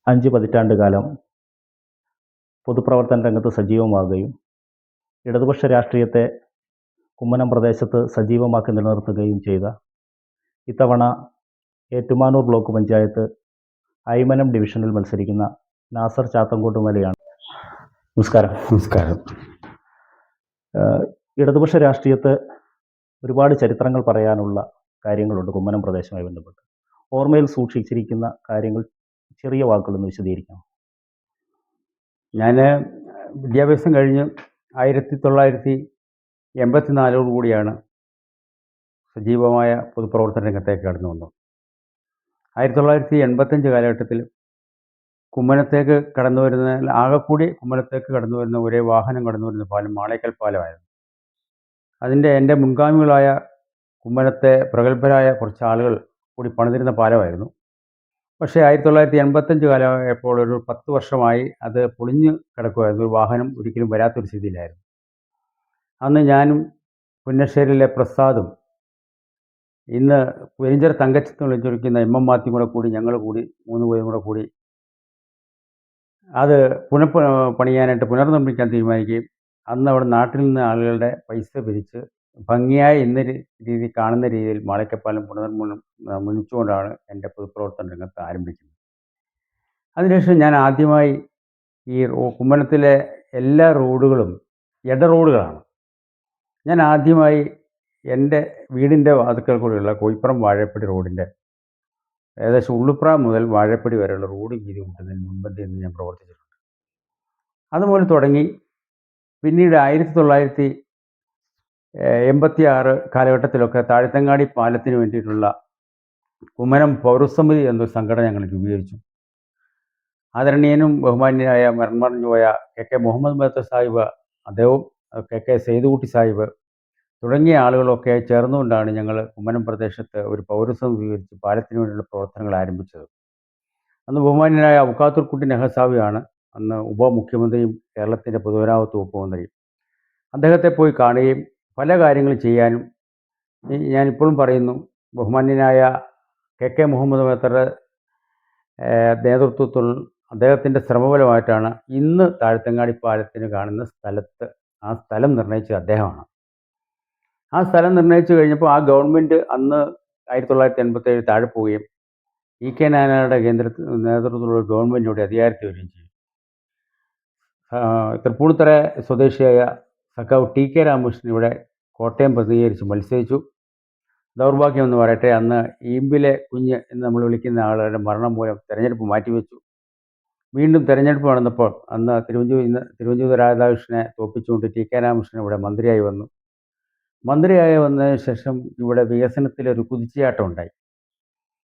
5 പതിറ്റാണ്ടുകാലം പൊതുപ്രവർത്തന രംഗത്ത് സജീവമാവുകയും ഇടതുപക്ഷ രാഷ്ട്രീയത്തെ കുമ്മനം പ്രദേശത്ത് സജീവമാക്കി നിലനിർത്തുകയും ചെയ്ത ഇത്തവണ ഏറ്റുമാനൂർ ബ്ലോക്ക് പഞ്ചായത്ത് അയ്മനം ഡിവിഷനിൽ മത്സരിക്കുന്ന നാസർ ചാത്തങ്കോട്ടുമലയാണ്. നമസ്കാരം. ഇടതുപക്ഷ രാഷ്ട്രീയത്തെ ഒരുപാട് ചരിത്രങ്ങൾ പറയാനുള്ള കാര്യങ്ങളുണ്ട് കുമ്മനം പ്രദേശവുമായി ബന്ധപ്പെട്ട്. ഓർമ്മയിൽ സൂക്ഷിച്ചിരിക്കുന്ന കാര്യങ്ങൾ ചെറിയ വാക്കുകളൊന്ന് വിശദീകരിക്കാം. ഞാൻ വിദ്യാഭ്യാസം കഴിഞ്ഞ് 1984 കൂടിയാണ് സജീവമായ പൊതുപ്രവർത്തന രംഗത്തേക്ക് കടന്നു വന്നത്. 1985 കാലഘട്ടത്തിൽ കുമ്മനത്തേക്ക് കടന്നു വരുന്ന കുമ്മനത്തേക്ക് കടന്നു വരുന്ന ഒരേ വാഹനം കടന്നു വരുന്ന പാലം മാളേക്കൽ പാലമായിരുന്നു. എൻ്റെ മുൻഗാമികളായ കുമ്മനത്തെ പ്രഗത്ഭരായ കുറച്ച് ആളുകൾ കൂടി പണിതിരുന്ന പാലമായിരുന്നു. പക്ഷേ 1985 കാലമായപ്പോൾ ഒരു 10 വർഷമായി അത് പൊളിഞ്ഞ് കിടക്കുമായിരുന്നു. ഒരു വാഹനം ഒരിക്കലും വരാത്തൊരു സ്ഥിതിയിലായിരുന്നു. അന്ന് ഞാനും പുന്നശ്ശേരിയിലെ പ്രസാദും ഇന്ന് പെരിഞ്ചർ തങ്കച്ചത്ത് വിളിച്ചൊരുക്കുന്ന എം മാത്യു ഞങ്ങൾ കൂടി 3 പേരും കൂടി അത് പുനർനിർമ്മിക്കാൻ തീരുമാനിക്കുകയും അന്ന് അവിടെ നാട്ടിൽ നിന്ന് ആളുകളുടെ പൈസ പിരിച്ച് ഭംഗിയായി ഇന്ന രീതി കാണുന്ന രീതിയിൽ മാളേക്കപ്പാലം പുനർനിർമ്മിച്ചുകൊണ്ടാണ് എൻ്റെ പൊതുപ്രവർത്തന രംഗത്ത് ആരംഭിക്കുന്നത്. അതിനുശേഷം ഞാൻ ആദ്യമായി ഈ കുമ്മനത്തിലെ എല്ലാ റോഡുകളും റോഡുകളാണ്. ഞാൻ ആദ്യമായി എൻ്റെ വീടിൻ്റെ വാതിൽക്കൽ കൂടെയുള്ള കോയിപ്പുറം വാഴപ്പടി റോഡിൻ്റെ ഏകദേശം ഉള്ളുപ്ര മുതൽ വാഴപ്പടി വരെയുള്ള റോഡ് വീതി കൂട്ടുന്നതിന് മുൻപന്തിയിൽ നിന്ന് ഞാൻ പ്രവർത്തിച്ചിട്ടുണ്ട്. അതുപോലെ തുടങ്ങി പിന്നീട് 1986 കാലഘട്ടത്തിലൊക്കെ താഴത്തങ്ങാടി പാലത്തിന് വേണ്ടിയിട്ടുള്ള കുമ്മനം പൗരസമിതി എന്നൊരു സംഘടന ഞങ്ങൾ രൂപീകരിച്ചു. ആദരണീയനും ബഹുമാന്യനായ മരണമടഞ്ഞു പോയ കെ മുഹമ്മദ് ബത്തർ സാഹിബ്, അദ്ദേഹവും കെ സൈദുകുട്ടി സാഹിബ് തുടങ്ങിയ ആളുകളൊക്കെ ചേർന്നുകൊണ്ടാണ് ഞങ്ങൾ കുമ്മനം പ്രദേശത്ത് ഒരു പൗരസമിതി രൂപീകരിച്ച് പാലത്തിന് വേണ്ടിയുള്ള പ്രവർത്തനങ്ങൾ ആരംഭിച്ചത്. അന്ന് ബഹുമാന്യനായ അബുക്കാത്തുർകുട്ടി നെഹസാബിയാണ് അന്ന് ഉപമുഖ്യമന്ത്രിയും കേരളത്തിൻ്റെ പൊതുമരാമത്ത് വകുപ്പ് മന്ത്രിയും. അദ്ദേഹത്തെ പോയി കാണുകയും പല കാര്യങ്ങൾ ചെയ്യാനും ഞാനിപ്പോഴും പറയുന്നു, ബഹുമാന്യനായ കെ മുഹമ്മദ് ബത്തറുടെ നേതൃത്വത്തിൽ അദ്ദേഹത്തിൻ്റെ ശ്രമഫലമായിട്ടാണ് ഇന്ന് താഴത്തങ്ങാടി പാലത്തിന് കാണുന്ന സ്ഥലത്ത് ആ സ്ഥലം നിർണ്ണയിച്ചത് അദ്ദേഹമാണ്. ആ സ്ഥലം നിർണ്ണയിച്ചു കഴിഞ്ഞപ്പോൾ ആ ഗവൺമെൻറ് അന്ന് 1987 താഴെ പോവുകയും കെ നായനാരുടെ നേതൃത്വത്തിലുള്ള ഗവൺമെൻറ്റിലൂടെ അധികാരത്തിൽ വരികയും ചെയ്തു. തൃപ്പൂണിത്തുറ സ്വദേശിയായ സഖാവ് കെ രാമകൃഷ്ണൻ ഇവിടെ കോട്ടയം പ്രതിനിധീകരിച്ച് മത്സരിച്ചു. ദൗർഭാഗ്യമെന്ന് പറയട്ടെ, അന്ന് ഈമ്പിലെ കുഞ്ഞ് എന്ന് നമ്മൾ വിളിക്കുന്ന ആളുകളുടെ മരണം മൂലം തെരഞ്ഞെടുപ്പ് മാറ്റിവെച്ചു. വീണ്ടും തെരഞ്ഞെടുപ്പ് നടന്നപ്പോൾ അന്ന് തിരുവഞ്ചൂർ രാധാകൃഷ്ണനെ തോൽപ്പിച്ചുകൊണ്ട് കെ രാമകൃഷ്ണൻ ഇവിടെ മന്ത്രിയായി വന്നു. മന്ത്രിയായി വന്നതിന് ശേഷം ഇവിടെ വികസനത്തിലൊരു കുതിച്ചുചാട്ടം ഉണ്ടായി.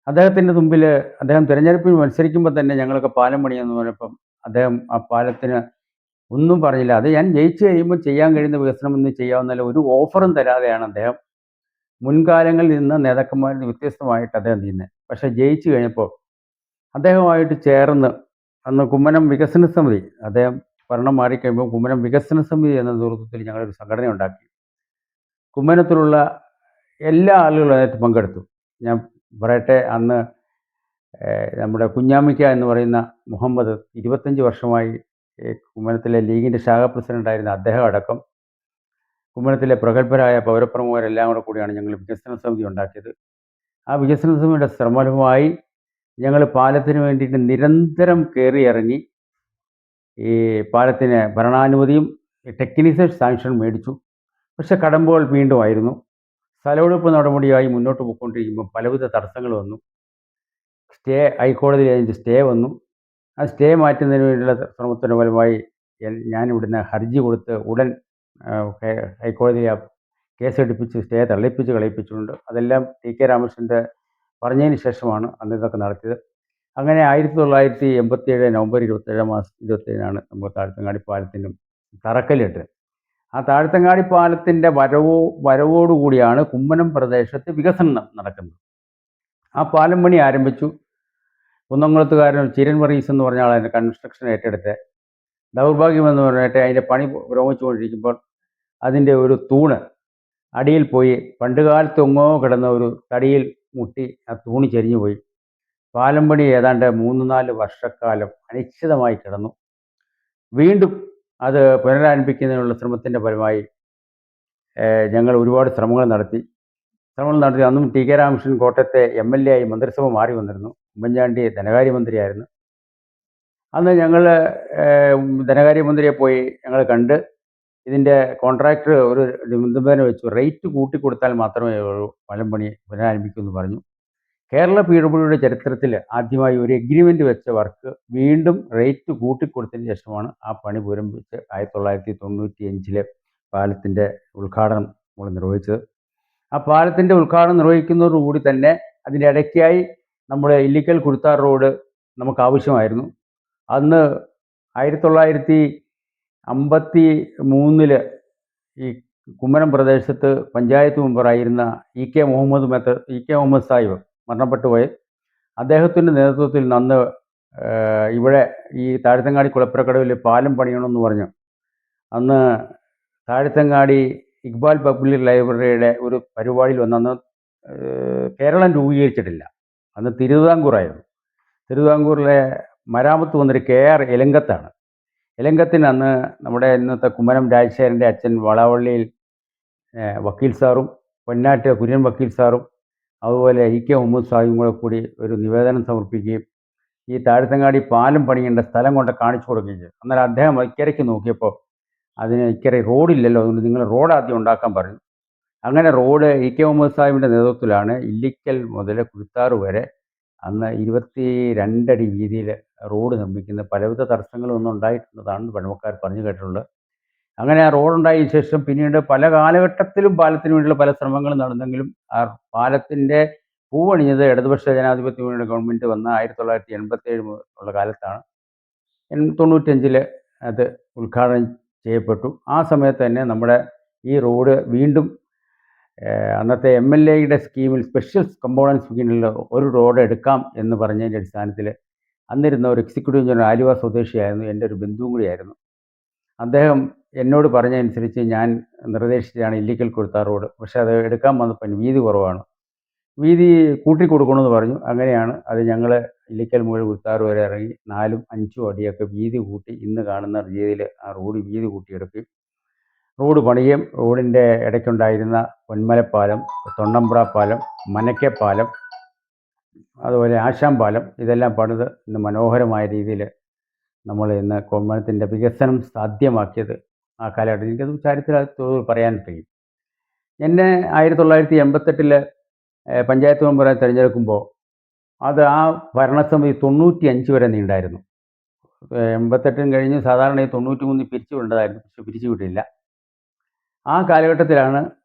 അദ്ദേഹത്തിൻ്റെ മുമ്പിൽ അദ്ദേഹം തിരഞ്ഞെടുപ്പിൽ മത്സരിക്കുമ്പോൾ തന്നെ ഞങ്ങളൊക്കെ പാലം പണിയെന്ന് പറഞ്ഞപ്പം അദ്ദേഹം ആ പാലത്തിന് ഒന്നും പറഞ്ഞില്ല. അത് ഞാൻ ജയിച്ചു കഴിയുമ്പോൾ ചെയ്യാൻ കഴിയുന്ന വികസനം ഒന്നും ചെയ്യാവുന്നല്ല, ഒരു ഓഫറും തരാതെയാണ് അദ്ദേഹം മുൻകാലങ്ങളിൽ നിന്ന് നേതാക്കന്മാരിൽ വ്യത്യസ്തമായിട്ട് അദ്ദേഹം ചെയ്യുന്നത്. പക്ഷേ ജയിച്ചു കഴിഞ്ഞപ്പോൾ അദ്ദേഹവുമായിട്ട് ചേർന്ന് അന്ന് കുമ്മനം വികസന സമിതി, അദ്ദേഹം ഭരണം മാറിക്കഴിയുമ്പോൾ കുമ്മനം വികസന സമിതി എന്ന നേതൃത്വത്തിൽ ഞങ്ങളൊരു സംഘടന ഉണ്ടാക്കി. കുമ്മനത്തിലുള്ള എല്ലാ ആളുകളും അതിനകത്ത് പങ്കെടുത്തു. ഞാൻ പറയട്ടെ, അന്ന് നമ്മുടെ കുഞ്ഞാമിക്ക എന്ന് പറയുന്ന മുഹമ്മദ് 25 വർഷമായി കുമ്മനത്തിലെ ലീഗിൻ്റെ ശാഖാ പ്രസിഡൻ്റായിരുന്ന അദ്ദേഹം അടക്കം കുമ്മനത്തിലെ പ്രഗത്ഭരായ പൗരപ്രമുഖരെല്ലാം കൂടിയാണ് ഞങ്ങൾ വികസന സമിതി ഉണ്ടാക്കിയത്. ആ വികസന സമിതിയുടെ ശ്രമഫലമായി ഞങ്ങൾ പാലത്തിന് വേണ്ടിയിട്ട് നിരന്തരം കയറി ഇറങ്ങി ഈ പാലത്തിന് ഭരണാനുമതിയും ടെക്നിക്കൽ സാങ്ഷൻ മേടിച്ചു. പക്ഷെ കടമ്പുകൾ വീണ്ടും ആയിരുന്നു. സ്ഥലമെടുപ്പ് നടപടിയായി മുന്നോട്ട് പോയിക്കൊണ്ടിരിക്കുമ്പോൾ പലവിധ തടസ്സങ്ങൾ വന്നു. ഹൈക്കോടതിയിൽ അതിൻ്റെ സ്റ്റേ വന്നു. ആ സ്റ്റേ മാറ്റുന്നതിന് വേണ്ടിയുള്ള ശ്രമത്തിൻ്റെ ഫലമായി ഞാനിവിടുന്ന് ഹർജി കൊടുത്ത് ഉടൻ ഹൈക്കോടതിയെ കേസെടുപ്പിച്ച് സ്റ്റേ കളയിപ്പിച്ചിട്ടുണ്ട്. അതെല്ലാം കെ രാമകൃഷ്ണൻ്റെ പറഞ്ഞതിന് ശേഷമാണ് അന്ന് ഇതൊക്കെ നടത്തിയത്. അങ്ങനെ 1987 നവംബർ 27 നമ്മൾ താഴത്തങ്ങാടി പാലത്തിനും തറക്കല്ലിട്ട്. ആ താഴത്തങ്ങാടി പാലത്തിൻ്റെ വരവോടുകൂടിയാണ് കുമ്മനം പ്രദേശത്ത് വികസനം നടക്കുന്നത്. ആ പാലം പണി ആരംഭിച്ചു. കുന്നംകുളത്തുകാരൻ ചിരൻ വർഗീസ് എന്ന് പറഞ്ഞ ആളതിൻ്റെ കൺസ്ട്രക്ഷൻ ഏറ്റെടുത്ത്. ദൗർഭാഗ്യമെന്ന് പറഞ്ഞിട്ട് അതിൻ്റെ പണി പുരോഗമിച്ചുകൊണ്ടിരിക്കുമ്പോൾ അതിൻ്റെ ഒരു തൂണ് അടിയിൽ പോയി, പണ്ടുകാലത്ത് കിടന്ന ഒരു തടിയിൽ മുട്ടി ആ തൂണ് ചെരിഞ്ഞു പോയി. പാലം പണി ഏതാണ്ട് 3-4 വർഷക്കാലം അനിശ്ചിതമായി കിടന്നു. വീണ്ടും അത് പുനരാരംഭിക്കുന്നതിനുള്ള ശ്രമത്തിൻ്റെ ഫലമായി ഞങ്ങൾ ഒരുപാട് ശ്രമങ്ങൾ നടത്തി. അന്നും ടി കെ രാമകൃഷ്ണൻ കോട്ടയത്തെ MLA ആയി മന്ത്രിസഭ മാറി വന്നിരുന്നു. ഉമ്മൻചാണ്ടി ധനകാര്യമന്ത്രിയായിരുന്നു. അന്ന് ഞങ്ങൾ ധനകാര്യമന്ത്രിയെ പോയി ഞങ്ങൾ കണ്ട് ഇതിൻ്റെ കോൺട്രാക്ടർ ഒരു നിബന്ധന വെച്ചു, റേറ്റ് കൂട്ടിക്കൊടുത്താൽ മാത്രമേ ഉള്ളൂ പാലം പണി പുനരാരംഭിക്കൂ എന്ന് പറഞ്ഞു. കേരള PWDയുടെ ചരിത്രത്തിൽ ആദ്യമായി ഒരു എഗ്രിമെൻ്റ് വെച്ച വർക്ക് വീണ്ടും റേറ്റ് കൂട്ടിക്കൊടുത്തതിന് ശേഷമാണ് ആ പണി പുനരാരംഭിച്ച് 1995 പാലത്തിൻ്റെ ഉദ്ഘാടനം നമ്മൾ നിർവഹിച്ചത്. ആ പാലത്തിൻ്റെ ഉദ്ഘാടനം നിർവഹിക്കുന്നതോടുകൂടി തന്നെ അതിൻ്റെ ഇടയ്ക്കായി നമ്മുടെ ഇല്ലിക്കൽ കുരുത്താർ റോഡ് നമുക്ക് ആവശ്യമായിരുന്നു. അന്ന് 1953 ഈ കുമ്മനം പ്രദേശത്ത് പഞ്ചായത്ത് മെമ്പറായിരുന്ന EK മുഹമ്മദ് സാഹിബ് മരണപ്പെട്ടു പോയി. അദ്ദേഹത്തിൻ്റെ നേതൃത്വത്തിൽ അന്ന് ഇവിടെ ഈ താഴത്തങ്ങാടി കുളപ്പുരക്കടവിൽ പാലം പണിയണമെന്ന് പറഞ്ഞു അന്ന് താഴത്തങ്ങാടി ഇക്ബാൽ പബ്ലിക് ലൈബ്രറിയുടെ ഒരു പരിപാടിയിൽ വന്ന് കേരളം രൂപീകരിച്ചിട്ടില്ല. അന്ന് തിരുവിതാംകൂറായിരുന്നു. തിരുവിതാംകൂറിലെ മരാമത്ത് വന്നൊരു KR എലങ്കത്താണ്. എലങ്കത്തിന് അന്ന് നമ്മുടെ ഇന്നത്തെ കുമ്മനം രാജശേഖരൻ്റെ അച്ഛൻ വളവള്ളിയിൽ വക്കീൽ സാറും പൊന്നാട്ട് കുര്യൻ വക്കീൽ സാറും അതുപോലെ EK മുഹമ്മദ് സാഹിബും കൂടെ കൂടി ഒരു നിവേദനം സമർപ്പിക്കുകയും ഈ താഴത്തങ്ങാടി പാലം പണിയേണ്ട സ്ഥലം കൊണ്ട് കാണിച്ചു കൊടുക്കുകയും ചെയ്തു. അന്നേരം അദ്ദേഹം ഇക്കരയ്ക്ക് നോക്കിയപ്പോൾ അതിന് ഇക്കര റോഡില്ലല്ലോ, അതുകൊണ്ട് നിങ്ങൾ റോഡ് ആദ്യം ഉണ്ടാക്കാൻ പറഞ്ഞു. അങ്ങനെ റോഡ് EK മുഹമ്മദ് സാഹിബിൻ്റെ നേതൃത്വത്തിലാണ് ഇല്ലിക്കൽ മുതൽ കുരുത്താറ് വരെ അന്ന് 22 അടി വീതിയിൽ റോഡ് നിർമ്മിക്കുന്ന പലവിധ തടസ്സങ്ങളൊന്നും ഉണ്ടായിട്ടുള്ളതാണെന്ന് പഴമക്കാർ പറഞ്ഞു കേട്ടിട്ടുള്ളത്. അങ്ങനെ ആ റോഡുണ്ടായതിനു ശേഷം പിന്നീട് പല കാലഘട്ടത്തിലും പാലത്തിന് വേണ്ടിയുള്ള പല ശ്രമങ്ങളും നടന്നെങ്കിലും ആ പാലത്തിൻ്റെ പൂവണിഞ്ഞത് ഇടതുപക്ഷ ജനാധിപത്യ മുന്നണിയുടെ ഗവൺമെൻറ് വന്ന 1987 ഉള്ള കാലത്താണ്. 95 അത് ഉദ്ഘാടനം ചെയ്യപ്പെട്ടു. ആ സമയത്ത് തന്നെ നമ്മുടെ ഈ റോഡ് വീണ്ടും അന്നത്തെ MLAയുടെ സ്കീമിൽ സ്പെഷ്യൽ കമ്പോണൻസ് സ്കീമിൽ ഒരു റോഡ് എടുക്കാം എന്ന് പറഞ്ഞതിൻ്റെ അടിസ്ഥാനത്തിൽ അന്നിരുന്ന ഒരു എക്സിക്യൂട്ടീവ് എഞ്ചിനീയർ ആലുവ സ്വദേശിയായിരുന്നു, എൻ്റെ ഒരു ബന്ധുവും കൂടിയായിരുന്നു. അദ്ദേഹം എന്നോട് പറഞ്ഞതനുസരിച്ച് ഞാൻ നിർദ്ദേശിച്ചാണ് ഇല്ലിക്കൽ കുരുത്താർ റോഡ്. പക്ഷേ അത് എടുക്കാൻ വന്നപ്പോൾ വീതി കുറവാണ്, വീതി കൂട്ടിക്കൊടുക്കണമെന്ന് പറഞ്ഞു. അങ്ങനെയാണ് അത് ഞങ്ങൾ ഇല്ലിക്കൽ മുതൽ കുരുത്താർ വരെ ഇറങ്ങി 4ഉം 5ഉം അടിയൊക്കെ വീതി കൂട്ടി ഇന്ന് കാണുന്ന രീതിയിൽ ആ റോഡ് വീതി കൂട്ടിയെടുക്കുകയും റോഡ് പണിയും റോഡിൻ്റെ ഇടയ്ക്കുണ്ടായിരുന്ന പൊന്മലപ്പാലം, തൊണ്ണമ്പ്ര പാലം, മനക്കപ്പാലം, അതുപോലെ ആശാം പാലം ഇതെല്ലാം പണിത് ഇന്ന് മനോഹരമായ രീതിയിൽ നമ്മൾ ഇന്ന് കുമ്മനത്തിൻ്റെ വികസനം സാധ്യമാക്കിയത് ആ കാലഘട്ടത്തിൽ എനിക്കത് ചരിത്രത്തിൽ പറയാൻ കഴിയും. എന്നെ 1988 പഞ്ചായത്ത് മെമ്പറായി തിരഞ്ഞെടുക്കുമ്പോൾ അത് ആ ഭരണസമിതി 95 വരെ നീണ്ടായിരുന്നു. 88 കഴിഞ്ഞ് സാധാരണ 93 പിരിച്ചു വിടേണ്ടതായിരുന്നു, പക്ഷെ പിരിച്ചു വിട്ടില്ല. ആ കാലഘട്ടത്തിലാണ്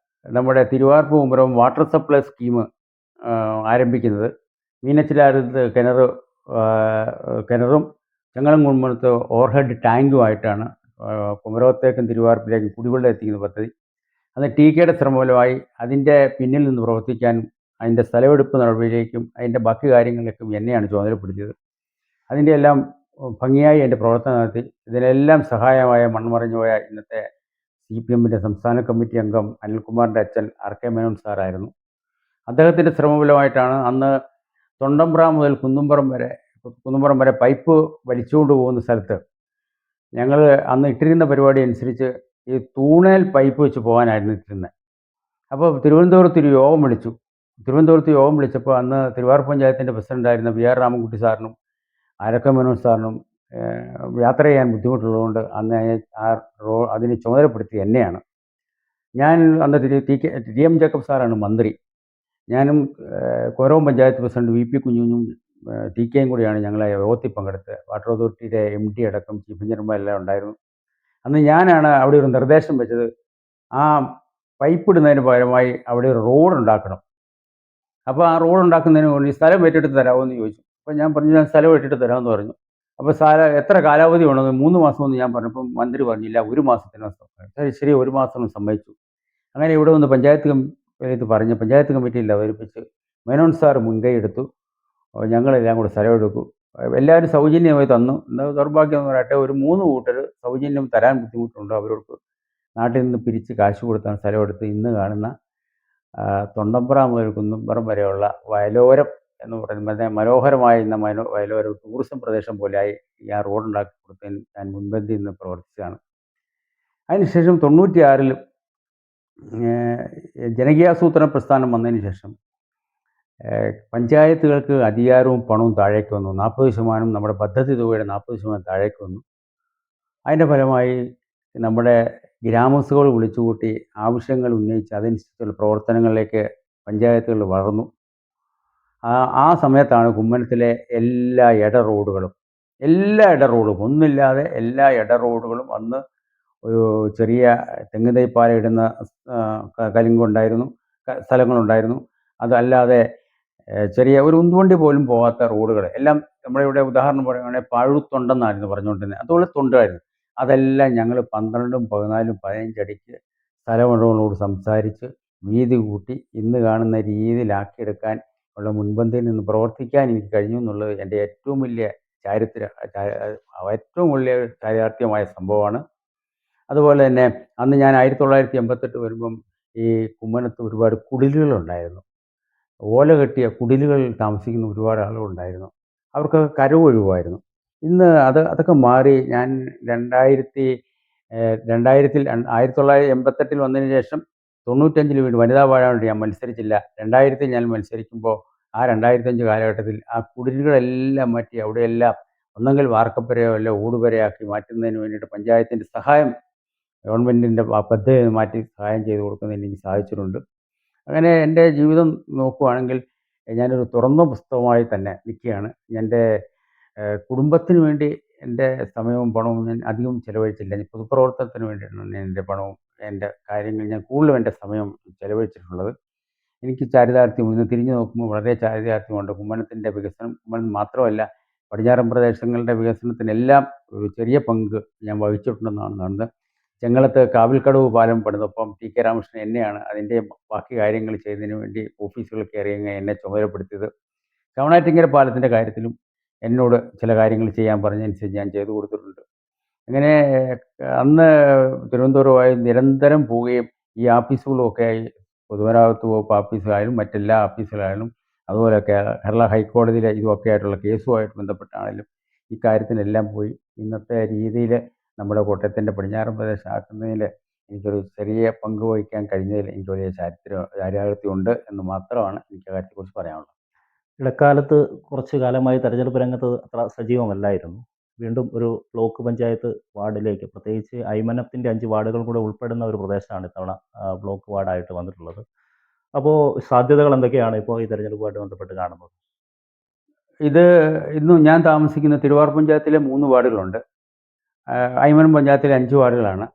നമ്മുടെ Thiruvarppu Kumarakom water supply scheme ആരംഭിക്കുന്നത്. മീനച്ചിലാരത്ത് കിണറും ചെങ്ങളംകുമ്പത്ത് ഓവർഹെഡ് ടാങ്കുമായിട്ടാണ് കുമരകത്തേക്കും തിരുവാർപ്പിലേക്കും കുടിവെള്ളം എത്തിക്കുന്ന പദ്ധതി. അത് TKയുടെ ശ്രമഫലമായി അതിൻ്റെ പിന്നിൽ നിന്ന് പ്രവർത്തിക്കാനും അതിൻ്റെ സ്ഥലമെടുപ്പ് നടപടിയിലേക്കും അതിൻ്റെ ബാക്കി കാര്യങ്ങളിലേക്കും എന്നെയാണ് ചുമതലപ്പെടുത്തിയത്. അതിൻ്റെ എല്ലാം ഭംഗിയായി എൻ്റെ പ്രവർത്തനം നടത്തി. ഇതിനെല്ലാം സഹായമായ മൺമറഞ്ഞുപോയ ഇന്നത്തെ CPMൻ്റെ സംസ്ഥാന കമ്മിറ്റി അംഗം അനിൽകുമാറിൻ്റെ അച്ഛൻ RK മേനോൻ സാറായിരുന്നു. അദ്ദേഹത്തിൻ്റെ ശ്രമഫലമായിട്ടാണ് അന്ന് തൊണ്ടമ്പ്ര മുതൽ കുന്നുംപുറം വരെ പൈപ്പ് വലിച്ചുകൊണ്ട് പോകുന്ന സ്ഥലത്ത് ഞങ്ങൾ അന്ന് ഇട്ടിരുന്ന പരിപാടി അനുസരിച്ച് ഈ തൂണേൽ പൈപ്പ് വെച്ച് പോകാനായിരുന്നു ഇട്ടിരുന്നത്. അപ്പോൾ തിരുവനന്തപുരത്ത് യോഗം വിളിച്ചപ്പോൾ അന്ന് തിരുവാർപ്പ് പഞ്ചായത്തിൻ്റെ പ്രസിഡൻ്റായിരുന്ന PR രാമൻകുട്ടി സാറിനും RK മേനോൻ സാറിനും യാത്ര ചെയ്യാൻ ബുദ്ധിമുട്ടുള്ളതുകൊണ്ട് അന്ന് അതിന് ചുമതലപ്പെടുത്തി എന്നെയാണ്. ഞാൻ അന്ന് TM ജേക്കബ് സാറാണ് മന്ത്രി. ഞാനും കോരവം പഞ്ചായത്ത് പ്രസിഡന്റ് VP കുഞ്ഞുഞ്ഞും TKയും കൂടിയാണ് ഞങ്ങളെ യോഗത്തിൽ പങ്കെടുത്ത്. വാട്ടർ അതോറിറ്റിയുടെ MD അടക്കം ചീഫ് എഞ്ചിനീയർമാരെല്ലാം ഉണ്ടായിരുന്നു. അന്ന് ഞാനാണ് അവിടെ ഒരു നിർദ്ദേശം വെച്ചത്, ആ പൈപ്പ് ഇടുന്നതിന് പകരമായി അവിടെ ഒരു റോഡ് ഉണ്ടാക്കണം. അപ്പോൾ ആ റോഡ് ഉണ്ടാക്കുന്നതിന് വേണ്ടി സ്ഥലം ഏറ്റെടുത്ത് തരാമോ ചോദിച്ചു. അപ്പോൾ ഞാൻ പറഞ്ഞു, ഞാൻ സ്ഥലം ഏറ്റെടുത്ത് തരാമെന്ന് പറഞ്ഞു. അപ്പോൾ എത്ര കാലാവധി വേണമെന്ന് 3 മാസമെന്ന് ഞാൻ പറഞ്ഞപ്പോൾ മന്ത്രി പറഞ്ഞില്ല, 1 മാസത്തിനകം. ശരി 1 മാസം സമ്മതിച്ചു. അങ്ങനെ ഇവിടെ വന്ന് പഞ്ചായത്ത് കമ്മിറ്റിയിൽ അവതരിപ്പിച്ച് മേനോൻ സാർ മുൻകൈ എടുത്തു. ഞങ്ങളെല്ലാം കൂടെ സ്ഥലം എടുക്കൂ, എല്ലാവരും സൗജന്യമായി തന്നു. എന്താ ദൗർഭാഗ്യം എന്ന് പറയട്ടെ, ഒരു 3 കൂട്ടർ സൗജന്യം തരാൻ ബുദ്ധിമുട്ടുണ്ട്, അവർക്ക് നാട്ടിൽ നിന്ന് പിരിച്ച് കാശ് കൊടുത്താണ് സ്ഥലമെടുത്ത് ഇന്ന് കാണുന്ന തൊണ്ടമ്പ്ര മുതൽ കുന്നുംപുറം വരെയുള്ള വയലോരം എന്ന് പറയുന്നത് മനോഹരമായ ഇന്ന് വയലോര ടൂറിസം പ്രദേശം പോലെയായി ഈ ആ റോഡ് ഉണ്ടാക്കി കൊടുത്തതിന് ഞാൻ മുൻപന്തിയിൽ നിന്ന് പ്രവർത്തിച്ചതാണ്. അതിനുശേഷം 96-ൽ ജനകീയാസൂത്രണ പ്രസ്ഥാനം വന്നതിന് ശേഷം പഞ്ചായത്തുകൾക്ക് അധികാരവും പണവും താഴേക്ക് വന്നു. 40% നമ്മുടെ പദ്ധതി തുകയുടെ 40% താഴേക്ക് വന്നു. അതിൻ്റെ ഫലമായി നമ്മുടെ ഗ്രാമസഭകൾ വിളിച്ചുകൂട്ടി ആവശ്യങ്ങൾ ഉന്നയിച്ച് അതനുസരിച്ചുള്ള പ്രവർത്തനങ്ങളിലേക്ക് പഞ്ചായത്തുകൾ വളർന്നു. ആ സമയത്താണ് കുമ്മനത്തിലെ എല്ലാ ഇട റോഡുകളും ഒന്നില്ലാതെ എല്ലാ ഇട റോഡുകളും അന്ന് ഒരു ചെറിയ തെങ്ങ് തൈപ്പാല ഇടുന്ന കലുങ്കുണ്ടായിരുന്നു, സ്ഥലങ്ങളുണ്ടായിരുന്നു. അതല്ലാതെ ചെറിയ ഒരു ഉന്തുവണ്ടി പോലും പോകാത്ത റോഡുകൾ എല്ലാം നമ്മുടെ ഇവിടെ ഉദാഹരണം പറയുകയാണെങ്കിൽ പാഴുത്തൊണ്ടെന്നായിരുന്നു പറഞ്ഞുകൊണ്ടിരുന്നത്. അതുപോലെ തൊണ്ടായിരുന്നു. അതെല്ലാം ഞങ്ങൾ 12ഉം 14ഉം 15 അടിക്ക് സ്ഥലമുടമകളോട് സംസാരിച്ച് വീതി കൂട്ടി ഇന്ന് കാണുന്ന രീതിയിലാക്കിയെടുക്കാൻ ഉള്ള മുൻപന്തിയിൽ നിന്ന് പ്രവർത്തിക്കാൻ എനിക്ക് കഴിഞ്ഞു എന്നുള്ളത് എൻ്റെ ഏറ്റവും വലിയ ചാരിതാർത്ഥ്യമായ സംഭവമാണ്. അതുപോലെ തന്നെ അന്ന് ഞാൻ 1988 വരുമ്പം ഈ കുമ്മനത്ത് ഒരുപാട് കുടിലുകളുണ്ടായിരുന്നു. ഓല കെട്ടിയ കുടിലുകളിൽ താമസിക്കുന്ന ഒരുപാട് ആളുകളുണ്ടായിരുന്നു. അവർക്കൊക്കെ കരവൊഴിവായിരുന്നു. ഇന്ന് അതൊക്കെ മാറി ഞാൻ 1988-ൽ വന്നതിന് ശേഷം 95-ൽ വീണ്ടും വനിതാ വാഴ വേണ്ടി ഞാൻ മത്സരിച്ചില്ല. 2000-ൽ ഞാൻ മത്സരിക്കുമ്പോൾ ആ 2005 കാലഘട്ടത്തിൽ ആ കുടിലുകളെല്ലാം മാറ്റി അവിടെയെല്ലാം ഒന്നെങ്കിൽ വാർക്കപ്പുരയോ അല്ല ഓടുപുരയാക്കി മാറ്റുന്നതിന് വേണ്ടിയിട്ട് പഞ്ചായത്തിൻ്റെ സഹായം ഗവൺമെൻറ്റിൻ്റെ പദ്ധതി മാറ്റി സഹായം ചെയ്ത് കൊടുക്കുന്നതിന് എനിക്ക് സാധിച്ചിട്ടുണ്ട്. അങ്ങനെ എൻ്റെ ജീവിതം നോക്കുകയാണെങ്കിൽ ഞാനൊരു തുറന്ന പുസ്തകമായി തന്നെ നിൽക്കുകയാണ്. എൻ്റെ കുടുംബത്തിന് വേണ്ടി എൻ്റെ സമയവും പണവും ഞാൻ അധികം ചിലവഴിച്ചില്ല. പൊതുപ്രവർത്തനത്തിന് വേണ്ടിയിട്ടാണ് എൻ്റെ പണവും എൻ്റെ കാര്യങ്ങൾ ഞാൻ കൂടുതലും എൻ്റെ സമയം ചിലവഴിച്ചിട്ടുള്ളത്. എനിക്ക് ചാരിതാർത്ഥ്യം ഇന്ന് തിരിഞ്ഞു നോക്കുമ്പോൾ വളരെ ചാരിതാർത്ഥ്യമുണ്ട്. കുമ്മനത്തിൻ്റെ വികസനം, കുമ്മനം മാത്രമല്ല പടിഞ്ഞാറൻ പ്രദേശങ്ങളുടെ വികസനത്തിനെല്ലാം ഒരു ചെറിയ പങ്ക് ഞാൻ വഹിച്ചിട്ടുണ്ടെന്നാണ് കാണുന്നത്. ചെങ്ങളത്ത് കാവിൽക്കടവ് പാലം പണിതപ്പം ടി.കെ. രാമകൃഷ്ണൻ എന്നെയാണ് അതിൻ്റെ ബാക്കി കാര്യങ്ങൾ ചെയ്തതിന് വേണ്ടി ഓഫീസുകൾ കയറിയങ്ങ് എന്നെ ചുമതലപ്പെടുത്തിയത്. ചവണാറ്റിങ്കര പാലത്തിൻ്റെ കാര്യത്തിലും എന്നോട് ചില കാര്യങ്ങൾ ചെയ്യാൻ പറഞ്ഞതനുസരിച്ച് ഞാൻ ചെയ്തു കൊടുത്തിട്ടുണ്ട്. അങ്ങനെ അന്ന് തിരുവനന്തപുരമായി നിരന്തരം പോവുകയും ഈ ആഫീസുകളുമൊക്കെയായി പൊതുമരാമത്ത് വകുപ്പ് ഓഫീസിലായാലും മറ്റെല്ലാ ഓഫീസുകളായാലും അതുപോലെ കേരള ഹൈക്കോടതിയിലെ ഇതുമൊക്കെ ആയിട്ടുള്ള കേസുമായിട്ട് ബന്ധപ്പെട്ടാണെങ്കിലും ഈ കാര്യത്തിനെല്ലാം പോയി ഇന്നത്തെ രീതിയിൽ നമ്മുടെ കോട്ടയത്തിൻ്റെ പടിഞ്ഞാറൻ പ്രദേശം ആക്കുന്നതിൽ എനിക്കൊരു ചെറിയ പങ്ക് വഹിക്കാൻ കഴിഞ്ഞതിൽ എനിക്ക് വലിയ ചാരിതാർത്ഥ്യമുണ്ട് എന്ന് മാത്രമാണ് എനിക്ക് ആ കാര്യത്തെക്കുറിച്ച് പറയാനുള്ളത്. ഇടക്കാലത്ത് കുറച്ച് കാലമായി തെരഞ്ഞെടുപ്പ് രംഗത്ത് അത്ര സജീവമല്ലായിരുന്നു. വീണ്ടും ഒരു ബ്ലോക്ക് പഞ്ചായത്ത് വാർഡിലേക്ക്, പ്രത്യേകിച്ച് അയ്മനത്തിൻ്റെ 5 വാർഡുകൾ കൂടെ ഉൾപ്പെടുന്ന ഒരു പ്രദേശമാണ് ഇത്തവണ ബ്ലോക്ക് വാർഡായിട്ട് വന്നിട്ടുള്ളത്. അപ്പോൾ സാധ്യതകൾ എന്തൊക്കെയാണ് ഇപ്പോൾ ഈ തെരഞ്ഞെടുപ്പുമായിട്ട് ബന്ധപ്പെട്ട് കാണുന്നത്? ഇന്ന് ഞാൻ താമസിക്കുന്ന തിരുവാർ പഞ്ചായത്തിലെ 3 വാർഡുകളുണ്ട്. അയ്മനം പഞ്ചായത്തിലെ 5 വാർഡുകളാണ്.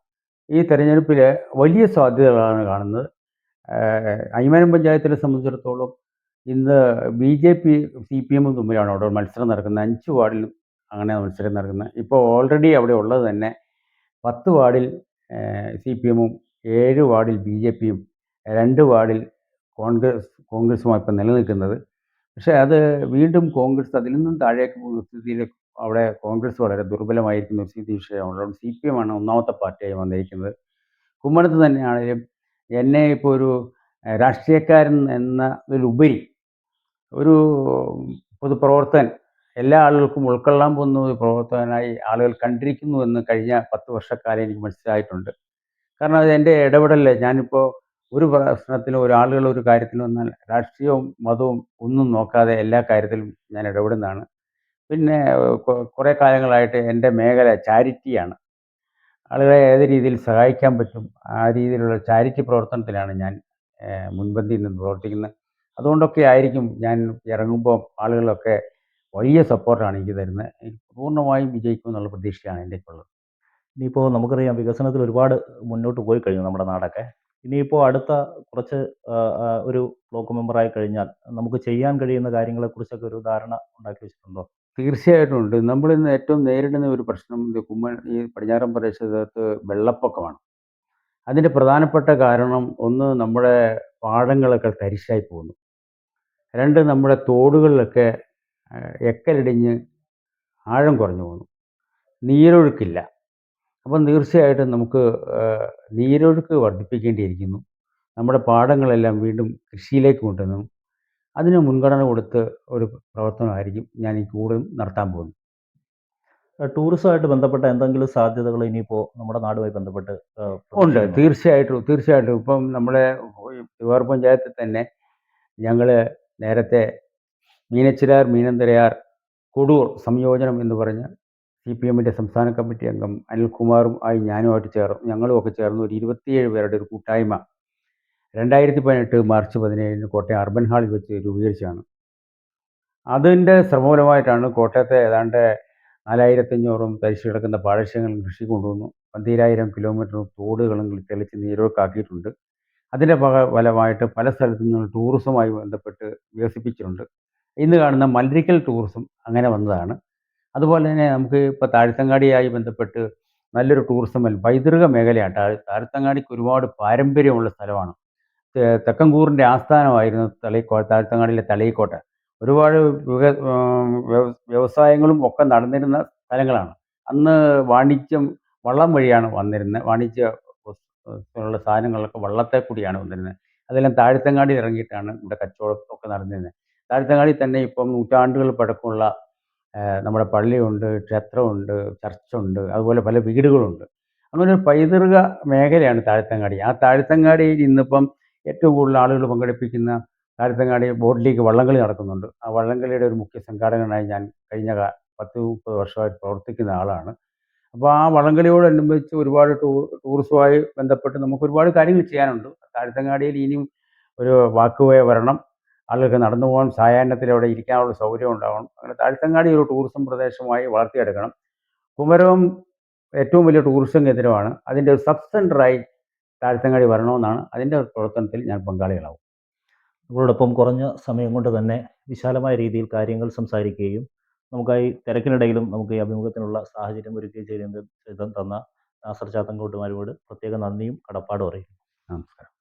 ഈ തെരഞ്ഞെടുപ്പിൽ വലിയ സാധ്യതകളാണ് കാണുന്നത്. അയ്മനം പഞ്ചായത്തിനെ സംബന്ധിച്ചിടത്തോളം ഇന്ന് ബി.ജെ.പി. സി.പി.എമ്മും തമ്മിലാണ് അവിടെ മത്സരം നടക്കുന്നത്. 5 വാർഡിലും അങ്ങനെ മത്സരം നടക്കുന്നത്. ഇപ്പോൾ ഓൾറെഡി അവിടെ ഉള്ളത് തന്നെ 10 വാർഡിൽ സി.പി.എമ്മും 7 വാർഡിൽ ബി.ജെ.പിയും 2 വാർഡിൽ കോൺഗ്രസുമാണ് ഇപ്പം നിലനിൽക്കുന്നത്. പക്ഷേ അത് വീണ്ടും കോൺഗ്രസ് അതിൽ നിന്നും താഴേക്ക് പോകുന്ന സ്ഥിതിയിൽ അവിടെ കോൺഗ്രസ് വളരെ ദുർബലമായിരിക്കുന്ന ഒരു സ്ഥിതി വിഷയമുള്ളത്. സി.പി.എമ്മാണ് ഒന്നാമത്തെ പാർട്ടിയായി വന്നിരിക്കുന്നത്. കുമ്മനത്ത് തന്നെയാണെങ്കിലും എന്നെ ഇപ്പോൾ ഒരു രാഷ്ട്രീയക്കാരൻ എന്നതിലുപരി ഒരു പൊതുപ്രവർത്തകൻ, എല്ലാ ആളുകൾക്കും ഉൾക്കൊള്ളാൻ പോകുന്ന ഒരു പ്രവർത്തകനായി ആളുകൾ കണ്ടിരിക്കുന്നുവെന്ന് കഴിഞ്ഞ 10 വർഷക്കാലം എനിക്ക് മനസ്സിലായിട്ടുണ്ട്. കാരണം അത് എൻ്റെ ഇടപെടലിൽ ഞാനിപ്പോൾ ഒരു പ്രശ്നത്തിലും ആളുകൾ ഒരു കാര്യത്തിൽ വന്നാൽ രാഷ്ട്രീയവും മതവും ഒന്നും നോക്കാതെ എല്ലാ കാര്യത്തിലും ഞാൻ ഇടപെടുന്നതാണ്. പിന്നെ കുറേ കാലങ്ങളായിട്ട് എൻ്റെ മേഖല ചാരിറ്റിയാണ്. ആളുകളെ ഏത് രീതിയിൽ സഹായിക്കാൻ പറ്റും ആ രീതിയിലുള്ള ചാരിറ്റി പ്രവർത്തനത്തിലാണ് ഞാൻ മുൻപന്തിയിൽ നിന്ന് പ്രവർത്തിക്കുന്നത്. അതുകൊണ്ടൊക്കെ ആയിരിക്കും ഞാൻ ഇറങ്ങുമ്പോൾ ആളുകളൊക്കെ വലിയ സപ്പോർട്ടാണ് എനിക്ക് തരുന്നത്. പൂർണ്ണമായും വിജയിക്കും എന്നുള്ള പ്രതീക്ഷയാണ് എൻ്റെക്കുള്ളത്. ഇനിയിപ്പോൾ നമുക്കറിയാം, വികസനത്തിൽ ഒരുപാട് മുന്നോട്ട് പോയി കഴിഞ്ഞു നമ്മുടെ നാടൊക്കെ. ഇനിയിപ്പോൾ അടുത്ത കുറച്ച് ഒരു ബ്ലോക്ക് മെമ്പറായി കഴിഞ്ഞാൽ നമുക്ക് ചെയ്യാൻ കഴിയുന്ന കാര്യങ്ങളെക്കുറിച്ചൊക്കെ ഒരു ധാരണ ഉണ്ടാക്കി വെച്ചിട്ടുണ്ടോ? തീർച്ചയായിട്ടും ഉണ്ട്. നമ്മളിന്ന് ഏറ്റവും നേരിടുന്ന ഒരു പ്രശ്നം ഈ പടിഞ്ഞാറൻ പ്രദേശത്ത് വെള്ളപ്പൊക്കമാണ്. അതിൻ്റെ പ്രധാനപ്പെട്ട കാരണം ഒന്ന് നമ്മുടെ പാടങ്ങളൊക്കെ തരിശായി പോകുന്നു. 2 നമ്മുടെ തോടുകളിലൊക്കെ എക്കലിടിഞ്ഞ് ആഴം കുറഞ്ഞു പോകുന്നു. നീരൊഴുക്കില്ല. അപ്പം തീർച്ചയായിട്ടും നമുക്ക് നീരൊഴുക്ക് വർദ്ധിപ്പിക്കേണ്ടിയിരിക്കുന്നു. നമ്മുടെ പാടങ്ങളെല്ലാം വീണ്ടും കൃഷിയിലേക്ക് കൊണ്ടുവരണം. അതിന് മുൻഗണന കൊടുത്ത് ഒരു പ്രവർത്തനമായിരിക്കും ഞാൻ ഈ കൂടുതലും നടത്താൻ പോകുന്നത്. ടൂറിസമായിട്ട് ബന്ധപ്പെട്ട എന്തെങ്കിലും സാധ്യതകൾ ഇനിയിപ്പോൾ നമ്മുടെ നാടുമായി ബന്ധപ്പെട്ട് ഉണ്ട്. പ്രതീക്ഷിക്കുന്നുണ്ടോ? തീർച്ചയായിട്ടും, തീർച്ചയായിട്ടും. ഇപ്പം നമ്മുടെ തിരുവാർ പഞ്ചായത്തിൽ തന്നെ ഞങ്ങൾ നേരത്തെ മീനച്ചിലാർ, മീനന്തരയാർ, കൊടൂർ സംയോജനം എന്ന് പറഞ്ഞ് CPMൻ്റെ സംസ്ഥാന കമ്മിറ്റി അംഗം അനിൽകുമാറും ആയി ഞാനുമായിട്ട് ഞങ്ങളുമൊക്കെ ചേർന്ന് ഒരു 27 പേരുടെ ഒരു കൂട്ടായ്മ 2018 മാർച്ച് 17-ന് കോട്ടയം അർബൻ ഹാളിൽ വെച്ച് രൂപീകരിച്ചതാണ്. അതിൻ്റെ ശ്രമഫലമായിട്ടാണ് കോട്ടയത്തെ ഏതാണ്ട് 4500 തരിശ് കിടക്കുന്ന പാടശേഖരങ്ങൾ കൃഷി കൊണ്ടുവന്നു 12,000 കിലോമീറ്റർ തോടുകളും തെളിച്ച് നീരൊഴുക്കാക്കിയിട്ടുണ്ട്. അതിൻ്റെ ഫലമായിട്ട് പല സ്ഥലത്തു നിന്നും ടൂറിസവുമായി ബന്ധപ്പെട്ട് വികസിപ്പിച്ചിട്ടുണ്ട്. ഇന്ന് കാണുന്ന മലരിക്കൽ ടൂറിസം അങ്ങനെ വന്നതാണ്. അതുപോലെ തന്നെ നമുക്ക് ഇപ്പോൾ താഴത്തങ്ങാടിയായി ബന്ധപ്പെട്ട് നല്ലൊരു ടൂറിസം പൈതൃക മേഖലയാണ്. താഴത്തങ്ങാടിക്ക് ഒരുപാട് പാരമ്പര്യമുള്ള സ്ഥലമാണ്. തെക്കൻകൂറിൻ്റെ ആസ്ഥാനമായിരുന്നു താഴത്തങ്ങാടിയിലെ തളയിക്കോട്ട. ഒരുപാട് വ്യവസായങ്ങളും ഒക്കെ നടന്നിരുന്ന സ്ഥലങ്ങളാണ്. അന്ന് വാണിജ്യം വള്ളം വഴിയാണ് വന്നിരുന്നത്. വാണിജ്യത്തിനുള്ള സാധനങ്ങളൊക്കെ വള്ളത്തിൽ കൂടിയാണ് വന്നിരുന്നത്. അതെല്ലാം താഴത്തങ്ങാടിയിൽ ഇറങ്ങിയിട്ടാണ് ഇവിടെ കച്ചവടം ഒക്കെ നടന്നിരുന്നത്. താഴത്തങ്ങാടിയിൽ തന്നെ ഇപ്പം നൂറ്റാണ്ടുകൾ പഴക്കമുള്ള നമ്മുടെ പള്ളിയുണ്ട്, ക്ഷേത്രമുണ്ട്, ചർച്ചുണ്ട്, അതുപോലെ പല വീടുകളുണ്ട്. അങ്ങനെ ഒരു പൈതൃക മേഖലയാണ് താഴത്തങ്ങാടി. ആ താഴത്തങ്ങാടിയിൽ ഇന്നിപ്പം ഏറ്റവും കൂടുതൽ ആളുകൾ പങ്കെടുപ്പിക്കുന്ന താഴത്തങ്ങാടി ബോട്ട് ലീഗ് വള്ളംകളി നടക്കുന്നുണ്ട്. ആ വള്ളംകളിയുടെ ഒരു മുഖ്യ സംഘാടകനായി ഞാൻ കഴിഞ്ഞ 10-30 വർഷമായിട്ട് പ്രവർത്തിക്കുന്ന ആളാണ്. അപ്പോൾ ആ വള്ളംകളിയോടനുബന്ധിച്ച് ഒരുപാട് ടൂറിസവുമായി ബന്ധപ്പെട്ട് നമുക്ക് ഒരുപാട് കാര്യങ്ങൾ ചെയ്യാനുണ്ട്. താഴത്തങ്ങാടിയിൽ ഇനിയും ഒരു വാക്ക് വേ വരണം. ആളുകൾക്ക് നടന്നു പോകാൻ സായാഹ്നത്തിൽ അവിടെ ഇരിക്കാനുള്ള സൗകര്യം ഉണ്ടാവണം. അങ്ങനെ താഴത്തങ്ങാടി ഒരു ടൂറിസം പ്രദേശമായി വളർത്തിയെടുക്കണം. കുമരകം ഏറ്റവും വലിയ ടൂറിസം കേന്ദ്രമാണ്. അതിൻ്റെ ഒരു സബ് സെൻ്ററായി താഴത്തങ്ങാടി വരണമെന്നാണ്. അതിൻ്റെ പ്രവർത്തനത്തിൽ ഞാൻ പങ്കാളികളാവും. നമ്മളോടൊപ്പം കുറഞ്ഞ സമയം കൊണ്ട് തന്നെ വിശാലമായ രീതിയിൽ കാര്യങ്ങൾ സംസാരിക്കുകയും നമുക്കായി തിരക്കിനിടയിലും നമുക്ക് ഈ അഭിമുഖത്തിനുള്ള സാഹചര്യം ഒരുക്കുകയും ചെയ്ത് തന്ന നാസർ ചാത്തങ്കോട്ടുമാരോട് പ്രത്യേക നന്ദിയും കടപ്പാടും അറിയിക്കുന്നു. നമസ്കാരം.